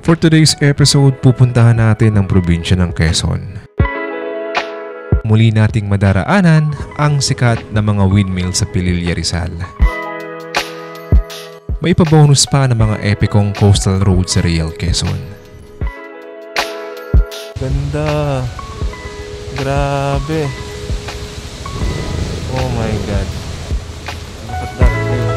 For today's episode, pupuntahan natin ang probinsya ng Quezon. Muli nating madaraanan ang sikat na mga windmill sa Pililla, Rizal. May pa-bonus pa ng mga epicong coastal road sa Real Quezon. Ganda! Grabe! Oh my God! Look at that view!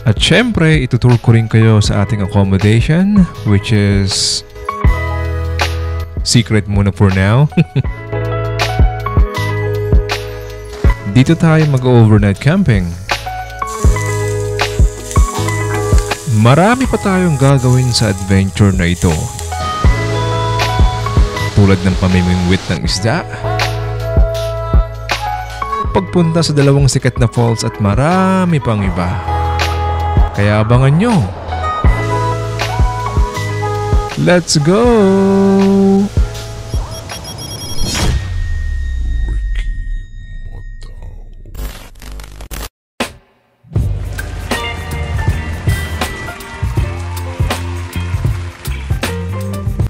At syempre, itutur ko rin kayo sa ating accommodation, which is secret muna for now. Dito tayo mag-overnight camping. Marami pa tayong gagawin sa adventure na ito. Tulad ng pamimingwit ng isda, pagpunta sa dalawang sikat na falls at marami pang iba. Kaya abangan nyo. Let's go!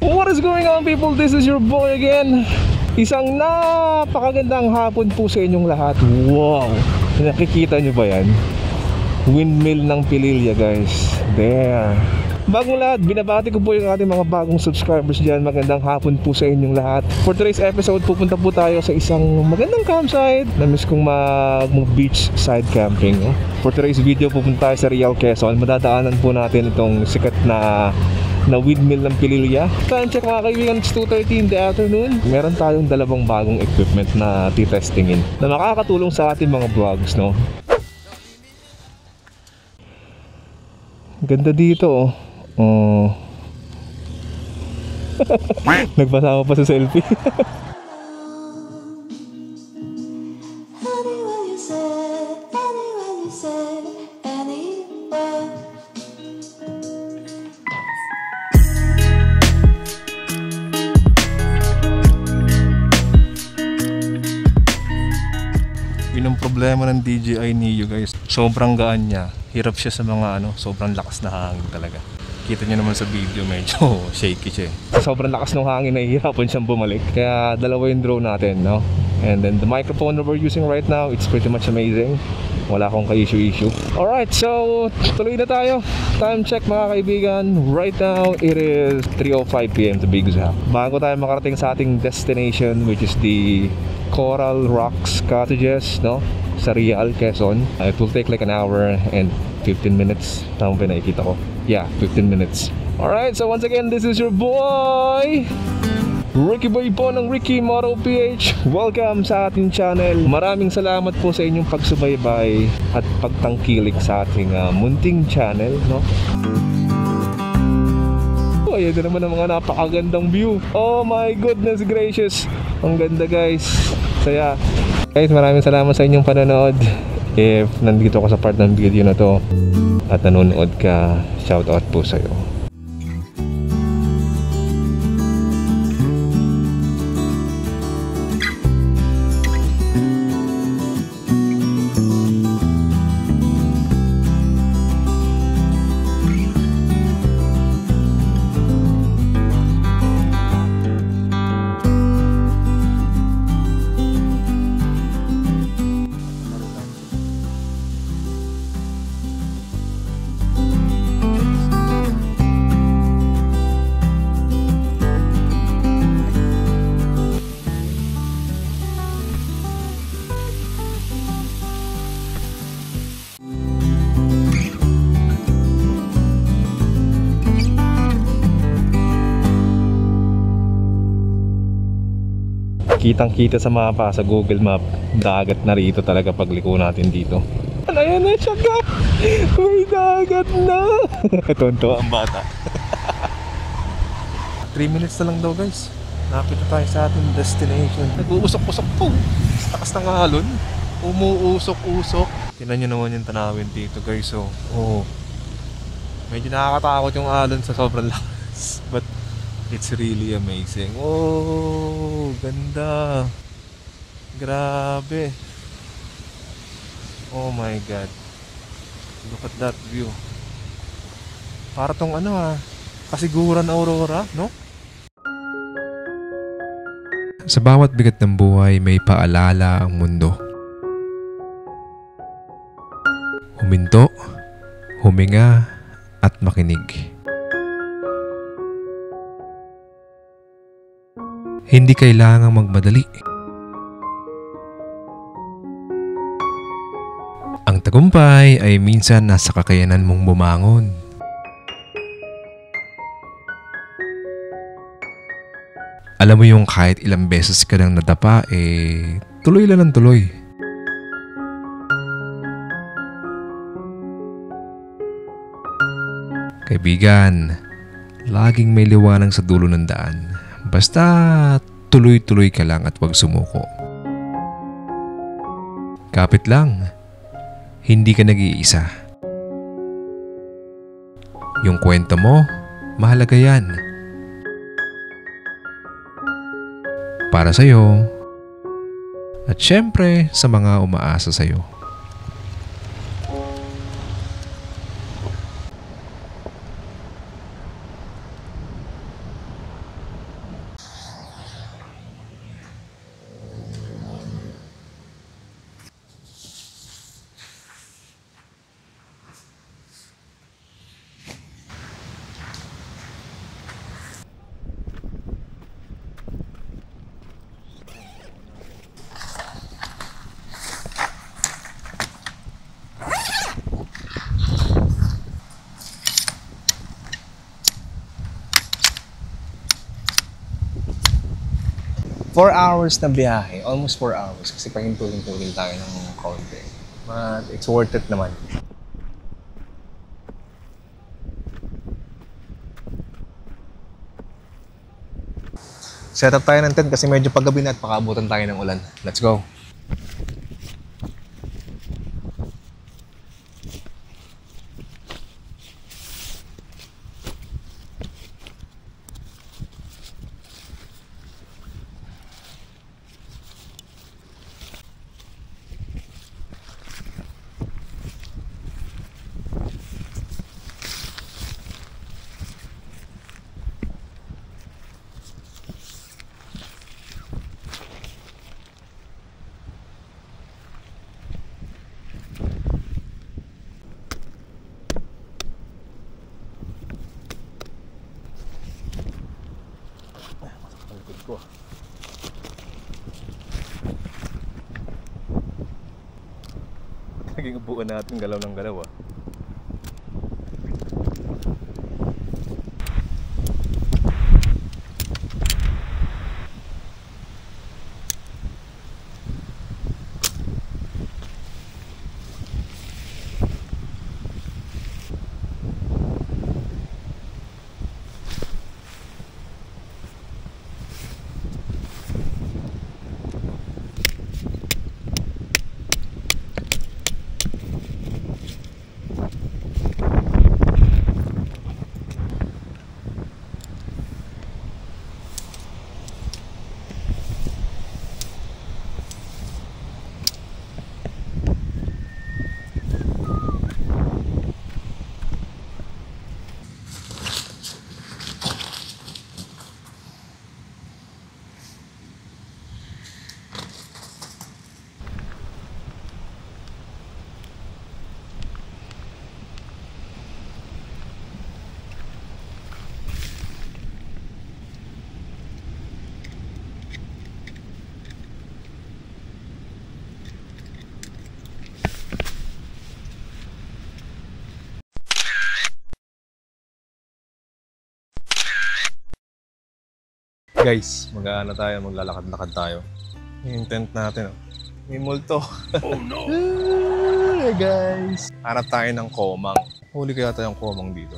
What is going on, people? This is your boy again. Isang napakagandang hapon po sa inyong lahat. Wow! Nakikita nyo ba yan? Windmill ng Pililla, guys. There. Bagong lahat, binabati ko po yung ating mga bagong subscribers dyan. Magandang hapon po sa inyong lahat. For today's episode, pupunta po tayo sa isang magandang campsite. Namiss kong mag-beach side camping. For today's video, pupunta tayo sa Real Quezon. Madadaanan po natin itong sikat na windmill ng Pililla. Time check mga kaibigan, it's 2:30 in the afternoon. Meron tayong dalawang bagong equipment na titestingin na makakatulong sa ating mga vlogs, no? Ganda dito, oh. Nagpasama pa sa selfie. Yun ang problema ng DJI Neo, guys. Sobrang gaan niya. Hirap siya sa mga sobrang lakas na hangin talaga. Kita niyo naman sa video, medyo shaky siya. Sobrang lakas ng hangin, nahihirapan siyang bumalik. Kaya dalawa yung drone natin, no? And then the microphone that we're using right now, it's pretty much amazing. Wala akong ka-issue. Alright, so tuloy na tayo. Time check mga kaibigan. Right now, it is 3:05 PM to be exact. Bago tayo makarating sa ating destination, which is the Coral Rocks Cottages, no? Sa Real Quezon. It will take like an hour and 15 minutes. Tama ba nakikita ko? Yeah, 15 minutes. Alright, so once again, this is your boy Ricky Boy po ng Ricky Moto PH. Welcome sa ating channel. Maraming salamat po sa inyong pagsubaybay at pagtangkilik sa ating munting channel, no? Ayan na naman ang mga napakagandang view. Oh my goodness gracious. Ang ganda, guys. Saya. Guys, maraming salamat sa inyong panonood. If nandito ka sa part ng video na to at nanonood ka, shoutout po sa'yo. Kitang-kita sa mapa, sa Google Map, dagat na rito talaga pagliko natin dito. Ayan na siya, guys! May dagat na! Tonto ang bata. 3 minutes na lang daw, guys. Nakapit na tayo sa ating destination. Nag-uusok-usok po. Takas ng alon. Umuusok-usok. Tingnan nyo naman yung tanawin dito, guys. So, medyo nakakatakot yung alon sa sobrang lakas. But it's really amazing. Oh, ganda. Grabe. Oh my God. Look at that view. Para tong kasiguran Aurora, no? Sa bawat bigat ng buhay may paalala ang mundo. Huminto, huminga at makinig. Hindi kailangang magmadali. Ang tagumpay ay minsan nasa kakayanan mong bumangon. Alam mo yung kahit ilang beses ka nang nadapa, tuloy lang ng tuloy. Kaibigan, laging may liwanag sa dulo ng daan. Basta tuloy-tuloy ka lang at huwag sumuko. Kapit lang, hindi ka nag-iisa. Yung kwento mo, mahalaga yan. Para sa'yo, at syempre sa mga umaasa sa'yo. Four hours na biyahe, almost 4 hours kasi pahintulin-tulin tayo ng konti. But it's worth it naman. Set up tayo ng tent kasi medyo paggabi na at pakaabutan tayo ng ulan. Let's go! Naging upuan natin galaw ng galaw Guys, maglalakad-lakad tayo. Yung tent natin, may multo. Oh no! Hey guys! Hanap tayo ng komang. Huli kaya tayong komang dito.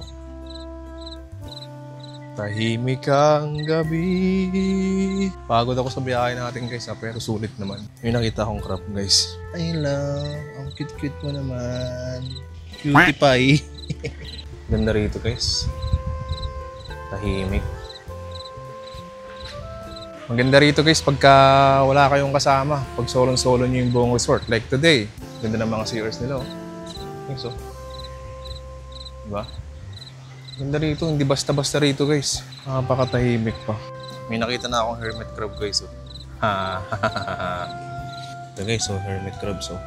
Tahimik ang gabi. Pagod ako sa biyahe natin guys pero sulit naman. May nakita akong crab guys. Ay lang, ang cute-cute mo naman. Cutie pie. Ganda rito guys. Tahimik. Maganda rito guys pagka wala kayong kasama. Pag solo-solo nyo yung buong resort. Like today. Ganda ng mga CRs nila. Think so. Diba? Ganda rito, hindi basta-basta rito guys. Napakatahimik pa. May nakita na akong hermit crab guys. Oh. Ito guys, so hermit crabs. Oh.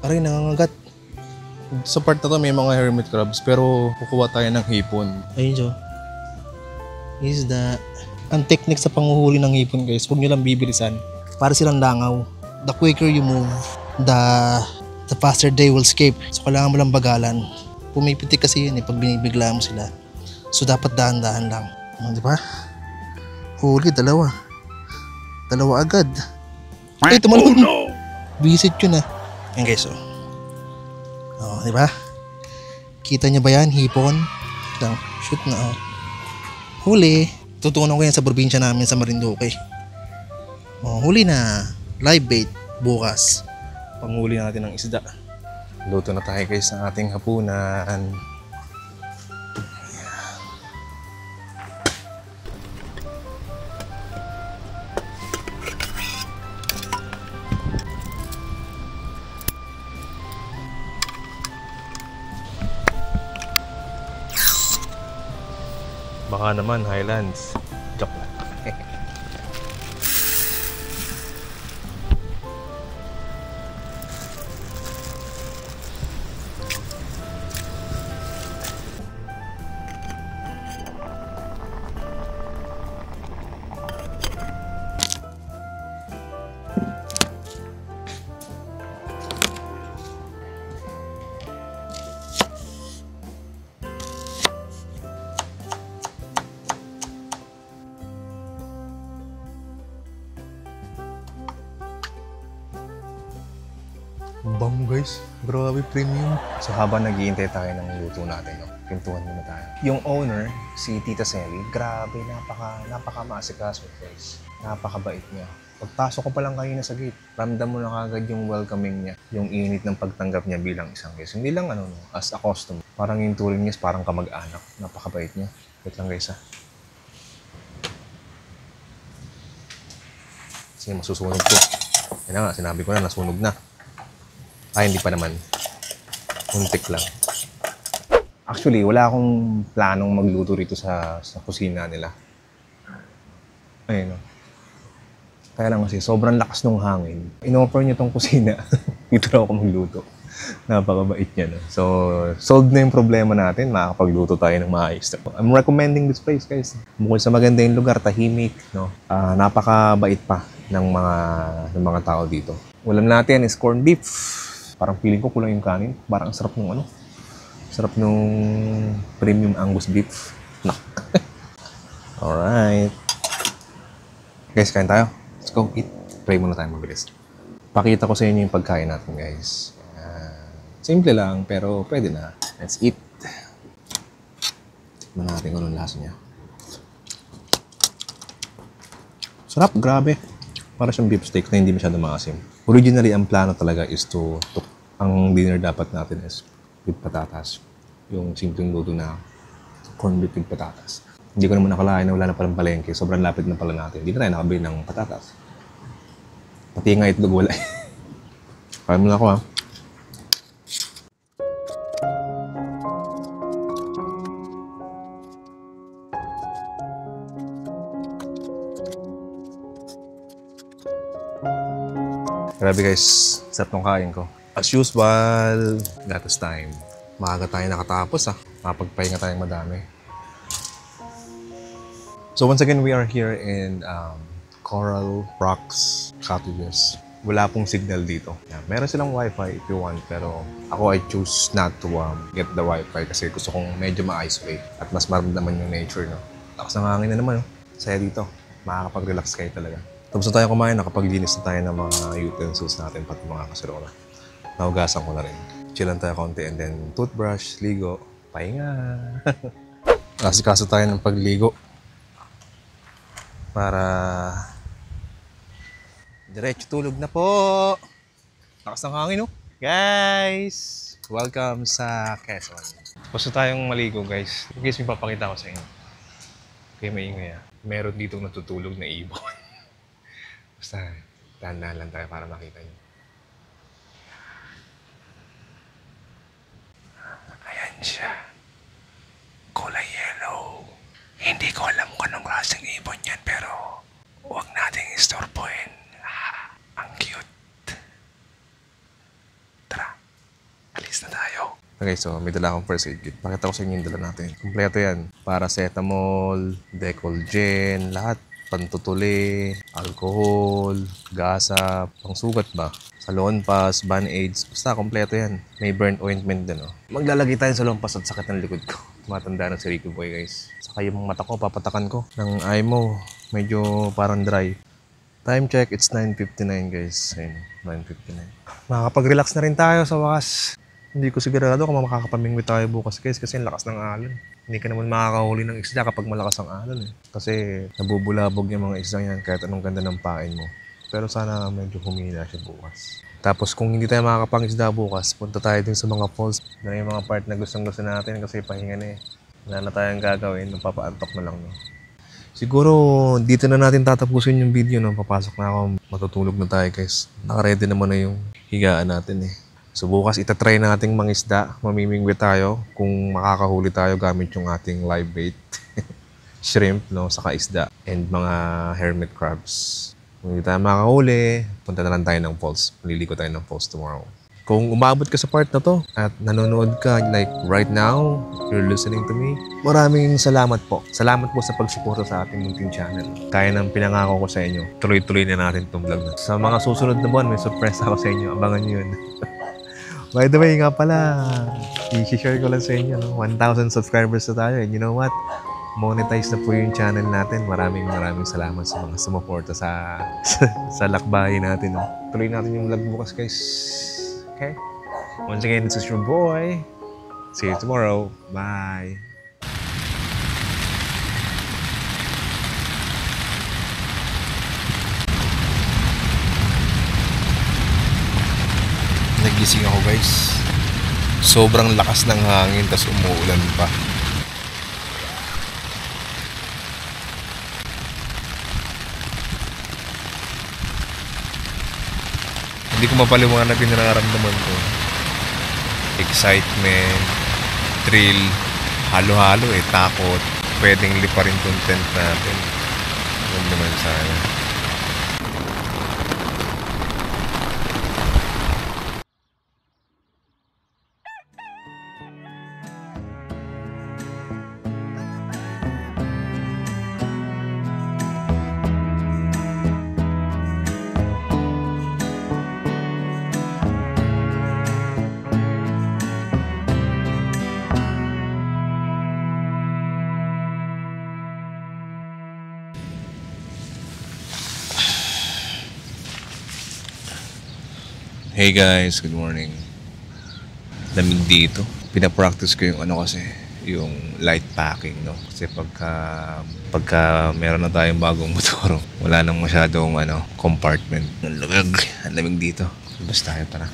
Aray, nangangagat. Sa part na to may mga hermit crabs pero kukuha tayo ng hipon. Ayun siya. Isda. Ang technique sa panguhuli ng hipon guys, huwag nyo lang bibilisan. Para silang langaw. The quicker you move, the faster they will escape. So kailangan mo lang bagalan. Pumipitik kasi yun pag binibigla mo sila. So dapat dahan-dahan lang. Di ba? Huli, dalawa. Dalawa agad. Ay, tumalon! Oh, no! Visit yun ah. Ayan guys, oh. Oh, di ba? Kita niyo ba yan? Hipon. Lang, shoot na, oh. Huli. Tutunan ko yan sa probinsya namin sa Marinduque. Oh, huli na. Live bait. Bukas. Panghuli natin ng isda. Luto na tayo guys ng ating hapunan. Baka naman Highlands. Joke lang. Bango guys, grabe premium. So habang naghihintay tayo ng luto natin, no? Pintuan muna tayo. Yung owner, si Tita Selly, grabe, napaka-maasikaso guys. Napakabait niya. Pagpasok ko pa lang kanina sa gate, ramdam mo na kagad yung welcoming niya, yung init ng pagtanggap niya bilang isang guest. Hindi lang as a customer. Parang yung turing niya, parang kamag-anak. Napakabait niya. Wait lang guys ha. Sige, masusunog ko. Yan na nga, sinabi ko na, nasunog na. Ay, hindi pa naman. Muntik lang. Actually, wala akong planong magluto rito sa kusina nila. Ayun. Kaya lang kasi, sobrang lakas ng hangin. In-offer niyo tong kusina. Dito na ako magluto. Napakabait niya. No? So, solved na yung problema natin. Makakapagluto tayo ng maayos. I'm recommending this place, guys. Bukod sa maganda yung lugar, tahimik. No? Napakabait pa ng mga tao dito. Ulam natin is corned beef. Parang feeling ko kulang yung kanin. Parang ang sarap nung sarap nung premium Angus beef. Nak. Alright. Guys, kain tayo. Let's go eat. Pray muna tayo mabilis. Pakita ko sa inyo yung pagkain natin, guys. Simple lang, pero pwede na. Let's eat. Tikman natin kung anong lasa niya. Sarap, grabe. Para siyang beef steak na hindi masyado maasim. Originally, ang plano talaga is ang dinner dapat natin is with patatas. Yung simpleng luto na corned beef with patatas. Hindi ko naman nakalain na wala na palang palengke. Sobrang lapit na pala natin. Hindi na tayo nakabili ng patatas. Pati nga itlog wala. Kaya muna ako ha. Grabe guys, sarap ng kain ko. As usual, gatas time. Maaga tayo nakatapos Mapagpahinga tayong madami. So once again, we are here in Coral Rocks Cottages. Wala pong signal dito. Yeah, meron silang wifi if you want, pero ako I choose not to get the wifi kasi gusto kong medyo ma-isolate at mas maramdaman yung nature. No? Lakas ng hangin na naman. Saya dito. Makakapag-relax kayo talaga. Tapos na tayo kumain, nakapaglinis na tayo ng mga utensils natin, pati mga kaserola. Nahugasan ko na rin. Chillan tayo konti and then toothbrush, ligo, pahinga. Asikaso tayo ng pagligo. Para diretso tulog na po. Lakas ng hangin, no? Guys! Welcome sa Quezon. Basta tayong maligo, guys. Guys, may papakita ko sa inyo. Kaya maingay Meron dito natutulog na ibon. Basta, dahan-dahan lang tayo para makita nyo. Ayan siya. Kulay alis na tayo. Okay, so may dala akong first aid kit. Pakita ko sa inyo yung dala natin. Kompleto yan. Paracetamol, Decolgen, lahat. Pantutuli, alcohol, gasa, pangsugat ba? Salonpas, band-aids, basta kompleto yan. May burnt ointment din, oh. Maglalagay tayo sa salonpas at sakit ng likod ko. Tumatanda na si Rico Boy, guys. Saka yung mata ko, papatakan ko ng eye mo. Medyo parang dry. Time check, it's 9:59, guys. Ayun, 9:59. Makakapag-relax na rin tayo sa wakas. Hindi ko sigurado kung makakapamingwit tayo bukas, guys, kasi ang lakas ng alon. Hindi ka naman makakahuli ng isda kapag malakas ang alon, eh. Kasi nabubulabog yung mga isda yan kahit anong ganda ng pain mo. Pero sana medyo humina siya bukas. Tapos kung hindi tayo makakapangisda bukas, punta tayo din sa mga falls. Na yung mga part na gustong-gusto natin kasi pahinga na, eh. Wala na tayong gagawin, napapaantok na lang, no? Siguro dito na natin tatapusin yung video, no? Papasok na ako, matutulog na tayo, guys. Naka-ready naman na yung higaan natin, eh. So bukas itatry nating mangisda, mamimingwit tayo kung makakahuli tayo gamit yung ating live bait. Shrimp, no, saka isda and mga hermit crabs. Kung hindi tayo makakahuli, punta na lang tayo ng falls. Maliliko tayo ng falls tomorrow. Kung umabot ka sa part na to at nanonood ka like right now, you're listening to me, maraming salamat po. Salamat po sa pagsuporta sa ating munting channel. Kaya ng pinangako ko sa inyo, tuloy-tuloy na natin itong vlog na. Sa mga susunod na buwan, may surprise ako sa inyo. Abangan nyo yun. By the way nga pala, i-share ko lang sa inyo, no? 1,000 subscribers na tayo. And you know what? Monetize na po yung channel natin. Maraming salamat sa mga sumuporta sa lakbayin natin, no? Tuloy natin yung vlog bukas, guys. Okay? Once again, this is your boy. See you tomorrow. Bye. Nagising ako, guys. Sobrang lakas ng hangin tas umuulan pa. Hindi ko mapaliwanag yung nararamdaman ko. Excitement, thrill, halo-halo, eh, takot. Pwedeng lipa rin tong tent natin. Huwag naman sana. Hey guys, good morning. Lamig dito. Pinapractice ko yung kasi, yung light packing, no? Kasi pagka meron na tayong bagong motor, wala nang masyadong compartment. Ang lamig dito. Labas tayo, tara.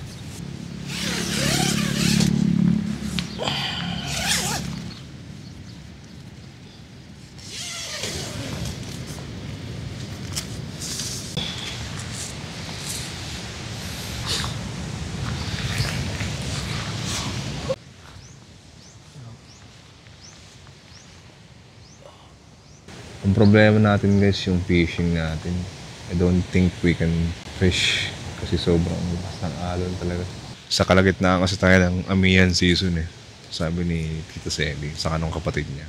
Ang problema natin, guys, yung fishing natin. I don't think we can fish kasi sobrang lakas ng alon talaga. Sa kalagitnaan kasi tayo ng Amihan season, eh. Sabi ni Tita Selly sa kanong kapatid niya.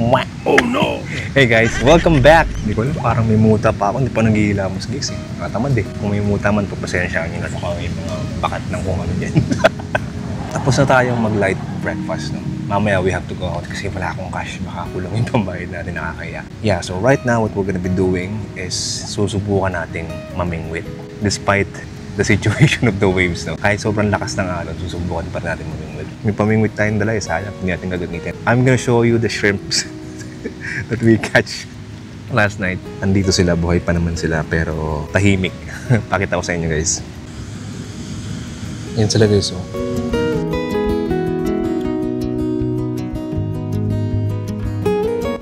Oh no! Hey guys, welcome back! Hindi ko alam, parang may muta pa ako. Hindi pa naghihilamos guys eh. Nakatamad eh. Kung may muta man, pagpasensya nyo na sa may mga bakat ng kung ano dyan. Tapos na tayong mag-light breakfast. No? Mamaya we have to go out kasi wala akong cash. Baka kulang yung pambayad natin, nakakaya. Yeah, so right now what we're gonna be doing is susubukan natin mamingwit. Despite the situation of the waves, no? Kahit sobrang lakas ng alon, susubukan pa natin mamingwit. May pamingwit tayong dala, sayang, hindi natin gagamitin. I'm gonna show you the shrimps that we catch last night. Andito sila, buhay pa naman sila, pero tahimik. Pakita ko sa inyo, guys. Yan sila, guys, oh.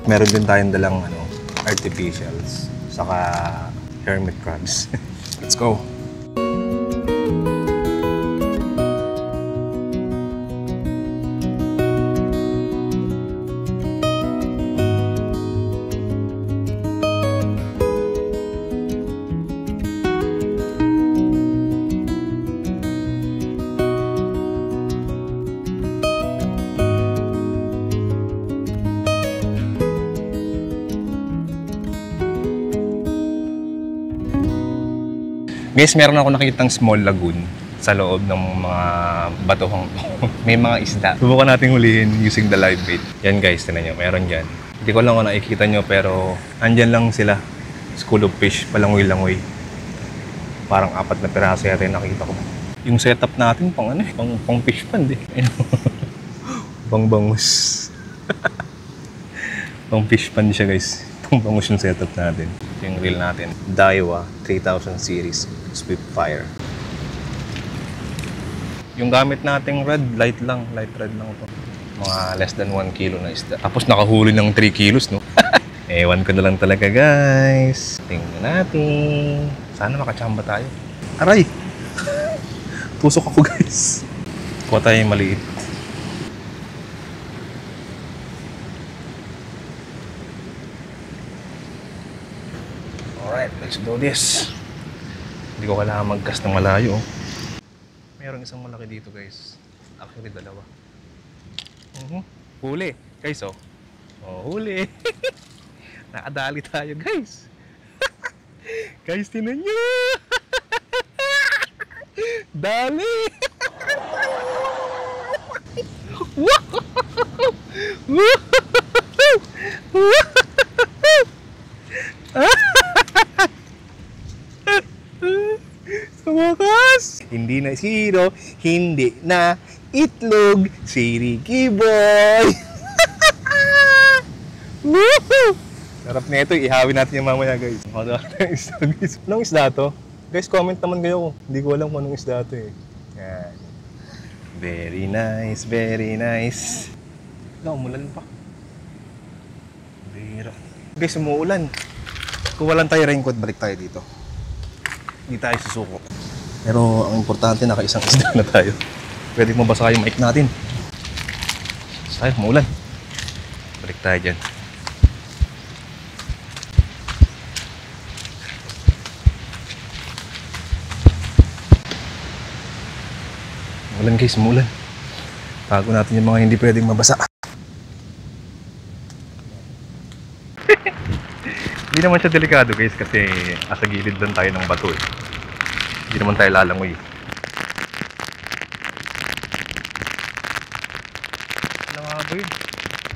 Meron din tayong dalang, artificials, saka hermit crabs. Let's go! Guys, meron ako nakitang small lagoon sa loob ng mga batuhang to. May mga isda. Subukan natin hulihin using the live bait. Yan guys, tinan nyo, meron dyan. Hindi ko lang kung nakikita nyo, pero andyan lang sila. School of fish, palangoy-langoy. Parang 4 na piraso yata yung nakita ko. Yung setup natin, pang fish pond eh. Pang bangus. Pang fish pond siya guys. Pang bangus yung setup natin. Yung reel natin. Daiwa 3000 series. Spitfire. Yung gamit nating rod, light rod lang ito. Mga less than 1 kilo na isda. Tapos nakahuli ng 3 kilos, no? Ewan ko na lang talaga, guys. Tingnan natin. Sana makachamba tayo. Aray! Tusok ako, guys. Kuha tayo yung maliit. Alright, let's do this. Hindi ko kailangan mag-cast ng malayo. Merong isang malaki dito guys. Actually, 2. Huli. Guys, oh. Oh, huli. Nakadali tayo guys. Guys, tinan nyo. Dali. Sumakas! Hindi na zero, hindi na itlog, si Ricky Boy! Woohoo! Sarap na ito, ihawin natin yung mamaya guys. Anong isda to? Guys, comment naman kayo. Hindi ko alam kung anong isda to eh. Yan. Very nice, very nice. Wala, umulan pa. Bira. Guys, umuulan. Kung walang tayo raincoat, balik tayo dito. Hindi tayo susuko. Pero ang importante, naka-isang isda na tayo. Pwede mabasa yung mic natin. Tayo, maulan. Balik tayo dyan. Maulan guys, maulan. Tago natin yung mga hindi pwedeng mabasa. Hindi naman siya delikado guys kasi asa gilid lang tayo ng bato eh. Hindi naman tayo lalangoy. Ano nga ba yun?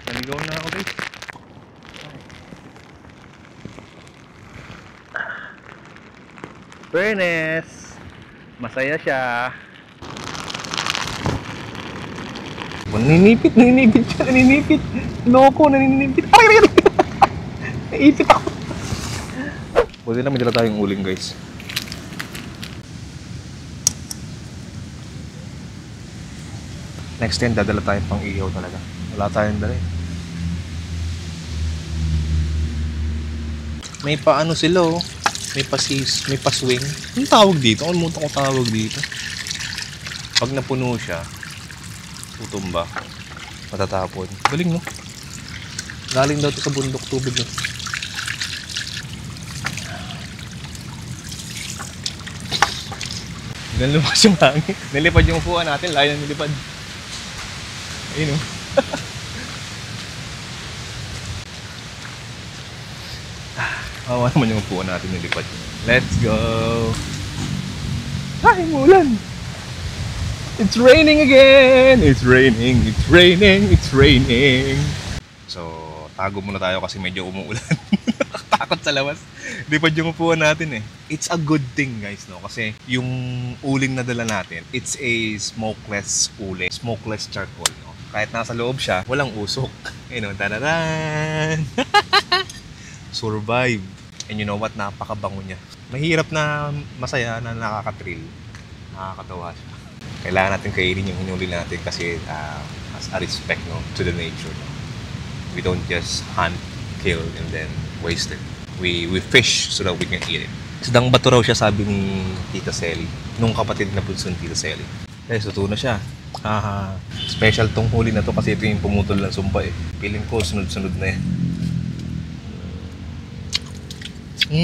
Naligaw na ako guys. Fairness! Masaya siya. Naninipit siya, naninipit. Loko, naninipit. Ay! Naipit ako. Buti na may dala tayong uling guys. Next time, dadala tayong pang ihaw talaga. Wala tayong dala eh. May paano sila oh. May pasis, may paswing. Anong tawag dito? Ano mo ko tawag dito? Pag napuno siya, tutumba. Matatapon. Galing no? Galing daw ito sa bundok tubig no? Ganun lumas yung hangin. Nilipad yung upuan natin, layo na nilipad. Ayun o. Hawa naman yung upuan natin yung lipat. Let's go! Ay, mulan! It's raining again! It's raining, it's raining, it's raining! So, tago muna tayo kasi medyo umuulan. Nakakatakot sa labas. Lipad yung upuan natin eh. It's a good thing guys, no? Kasi yung uling na dala natin, it's a smokeless uling. Smokeless charcoal, no? Kahit nasa loob siya, walang usok. Ayun, tararan! Survive. And you know what? Napakabango niya. Mahirap na masaya na nakaka-thrill. Nakakatawa siya. Kailangan natin kainin yung hinuli natin kasi as a respect, no, to the nature. No? We don't just hunt, kill, and then waste it. We fish so that we can eat it. Isdang bato raw siya, sabi ni Tita Selly. Nung kapatid na bunso ni Tita Selly. Eh, suto na siya. Special tong huli na to kasi ito yung pumutol ng sumpa eh. Piling ko, sunod-sunod na yan.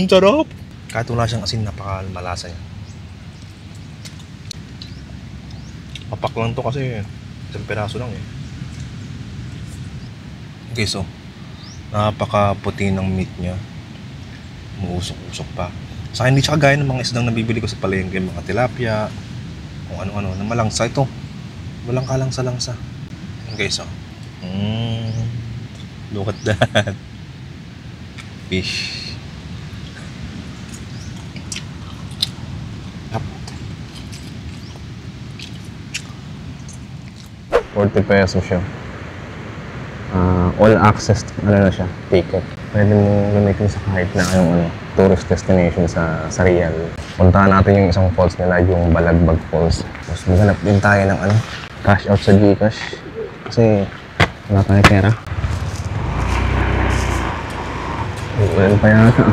Sarap! Kahit wala siyang asin, napakamalasa niya. Papak lang to kasi isang peraso lang eh. Okay, so napakaputi ng meat niya. Muusok-usok pa. Sa akin, hindi siya kagaya ng mga isdang nabibili ko sa palengke, mga tilapia, kung ano-ano, na malangsa. Ito, walang kalangsa-langsa. Okay, so look at that. Fish. 40 pesos siya. All access, na siya, ticket. Pwede mo gamitin sa kahit na anong tourist destination sa Real. Puntahan natin yung isang falls nila, yung Balagbag Falls. Tapos maghanap din tayo ng cash out sa Gcash. Kasi wala tayo pera. Ulan pa yata.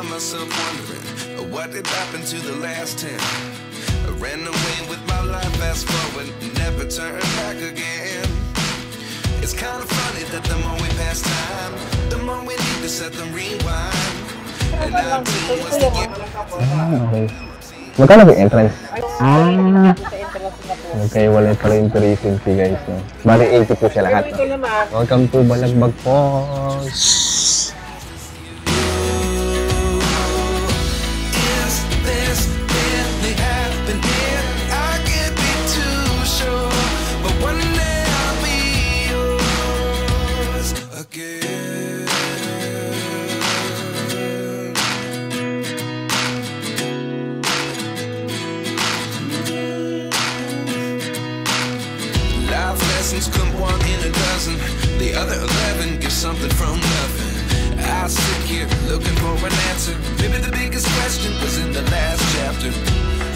Myself wondering what did happen to the last 10. I ran away with my life, fast forward, never turn back again. It's kind of funny that the more we pass time, the more we need to set them rewind. And I'm doing what's to get. Okay. Magkano ba yung entrance? Okay, wala pala yung tuition fee guys. No? Bali 80 po siya lahat. No? Welcome to Balagbag Falls. Come one in a dozen, the other 11 get something from nothing. I sit here looking for an answer. Maybe the biggest question was in the last chapter.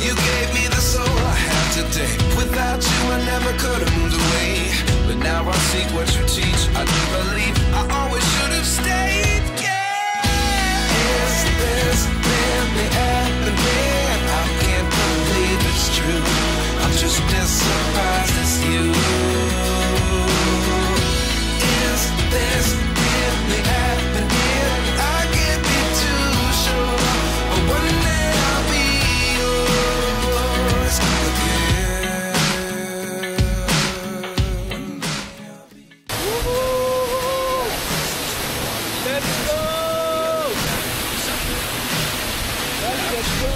You gave me the soul I have today. Without you I never could have moved away. But now I seek what you teach. I do believe I always should have stayed. Yeah. Is this really happening? I can't believe it's true. I'm just as surprised as you. This really happening? I can't be too sure, but one day I'll be yours again. Let's go!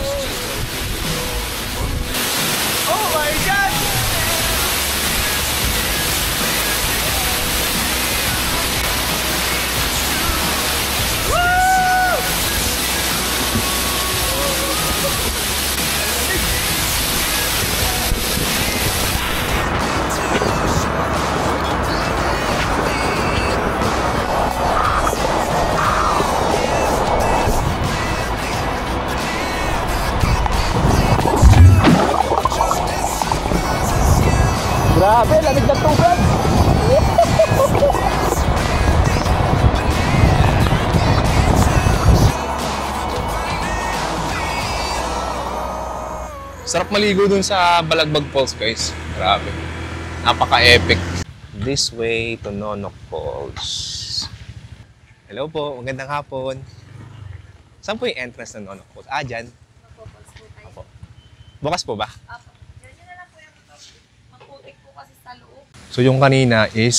Let's go! Oh my God! Grabe, lamig ng tubig! Sarap maligo dun sa Balagbag Falls guys. Grabe. Napaka-epic. This way to Nonok Falls. Hello po, magandang hapon. Saan po yung entrance ng Nonok Falls? Dyan. Opo. Bukas po ba? So yung kanina is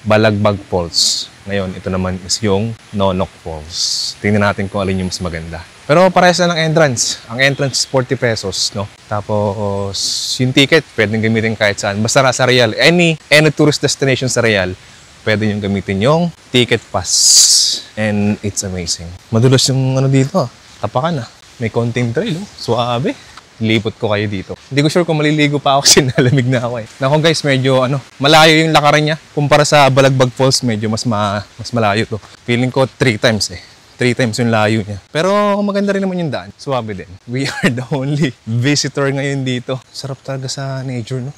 Balagbag Falls. Ngayon, ito naman is yung Nonok Falls. Tingnan natin kung alin yung mas maganda. Pero parehas na ng entrance. Ang entrance is 40 pesos, no? Tapos, yung ticket, pwedeng gamitin kahit saan. Basta nasa Real. Any tourist destination sa Real, pwede nyo gamitin yung ticket pass. And it's amazing. Madulas yung ano dito. Tapakan na. May konting trail, oh. Suabe. Lipot ko kayo dito. Hindi ko sure kung maliligo pa ako kasi nalamig na ako eh. Nako guys, medyo malayo yung lakaran niya. Kumpara sa Balagbag Falls, medyo mas malayo to. Feeling ko 3 times eh. 3 times yung layo niya. Pero maganda rin naman yung daan. Suwabe din. We are the only visitor ngayon dito. Sarap talaga sa nature, no?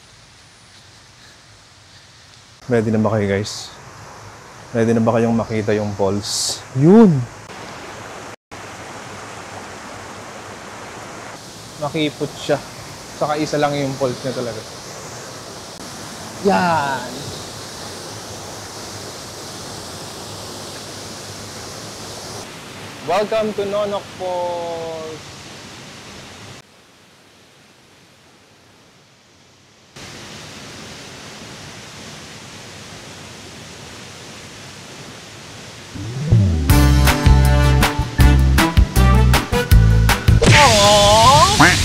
Ready na ba kayo guys? Ready na ba kayong makita yung falls? Yun! Makipot siya. Saka isa lang yung falls niya talaga. Yan! Welcome to Nonok Falls!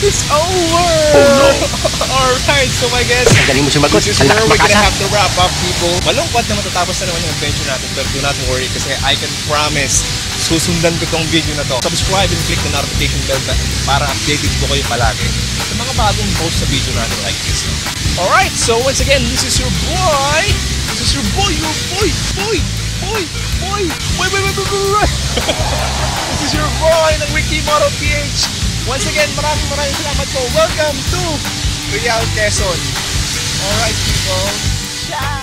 It's over! Oh no! Alright, so my guess, Galing mo sumagot. this is where we're gonna have to wrap up, people. Malungkot na matatapos na naman yung adventure natin, pero do not worry kasi I can promise, susundan ko tong video na to. Subscribe and click the notification bell button para updated ko kayo palagi sa mga bagong post sa video natin like this. Alright, so once again, this is your boy! This is your boy! This is your boy ng Ricky Moro PH! Once again, maraming salamat po. Welcome to Real Quezon. Alright, people. Ciao!